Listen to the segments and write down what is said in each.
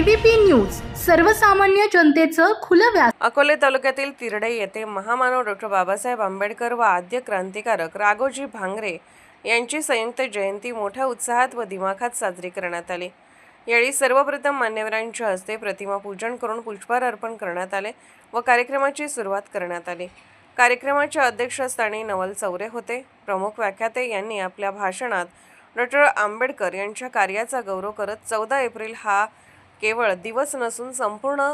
ABP news सर्वसामान्य जनतेचं खुलं व्यास। अकोले तालुक्यातील तिरडे येथे महामानव डॉ. बाबासाहेब आंबेडकर व आद्य क्रांतिकारक राघोजी भांगरे यांची संयुक्त जयंती मोठ्या उत्साहात व दिमाखात साजरी करण्यात आली। यावेळी सर्वप्रथम मान्यवरांच्या हस्ते प्रतिमा पूजन करून पुष्पहार अर्पण करण्यात आले व कार्यक्रमाची सुरुवात करण्यात आली। कार्यक्रमाच्या अध्यक्षस्थानी नवल चौरे होते। प्रमुख व्याख्याते यांनी आपल्या भाषणात डॉ. आंबेडकर यांच्या कार्याचा गौरव करत 14 एप्रिल हा केवळ दिवस नसून संपूर्ण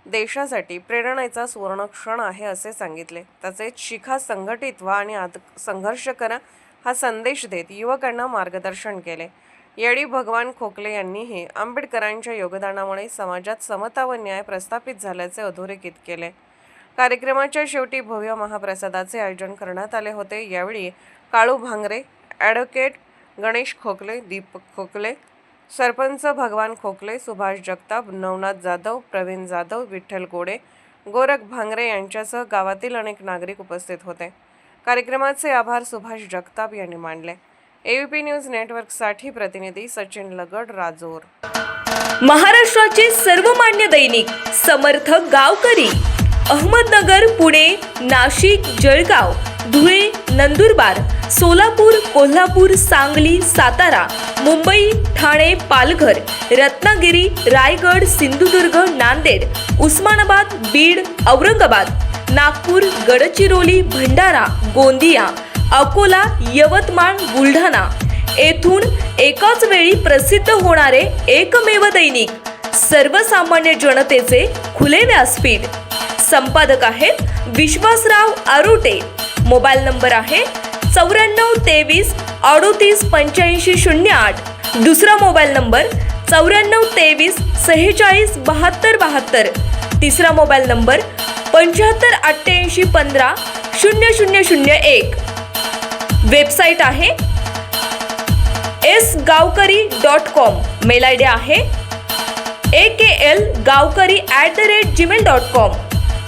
देशासाठी प्रेरणेचा सुवर्ण क्षण आहे असे सांगितले। तसेच शिखा, संघटित व्हा आणि संघर्ष करा हा संदेश देत युवकांना मार्गदर्शन केले। यावेळी भगवान खोकले यांनीही आंबेडकरांच्या योगदानामुळे समाजात समता व न्याय प्रस्थापित झाल्याचे अधोरेखित केले। कार्यक्रमाच्या शेवटी भव्य महाप्रसादाचे आयोजन करण्यात आले होते। यावेळी काळू भांगरे, ॲडव्होकेट गणेश खोकले, दीपक खोकले, सरपंच भगवान खोकले, सुभाष जगताप, नवनाथ जाधव, प्रवीण जाधव, विठ्ठल गोडे, गोरख भांगरे यांच्यासह गावातील अनेक नागरिक उपस्थित होते। कार्यक्रमाचे आभार सुभाष जगताप यांनी मानले। एबीपी न्यूज नेटवर्कसाठी प्रतिनिधी सचिन लगड, राजूर। महाराष्ट्राचे सर्वमान्य दैनिक समर्थक गावकरी अहमदनगर, पुणे, नाशिक, जळगाव, धुळे, नंदुरबार, सोलापूर, कोल्हापूर, सांगली, सातारा, मुंबई, ठाणे, पालघर, रत्नागिरी, रायगड, सिंधुदुर्ग, नांदेड, उस्मानाबाद, बीड, औरंगाबाद, नागपूर, गडचिरोली, भंडारा, गोंदिया, अकोला, यवतमाळ, बुलढाणा येथून एकाच वेळी प्रसिद्ध होणारे एकमेव दैनिक सर्वसामान्य जनतेचे खुले व्यासपीठ। संपादक आहेत विश्वासराव आरोटे। मोबाईल नंबर आहे 94 23 38 85 08। दुसरा मोबाईल नंबर 94 23 46 72 72। तिसरा मोबाईल नंबर 75 88 15 0001। वेबसाईट आहे sgavkari.com। मेल आयडी आहे aklgavkari@gmail.com।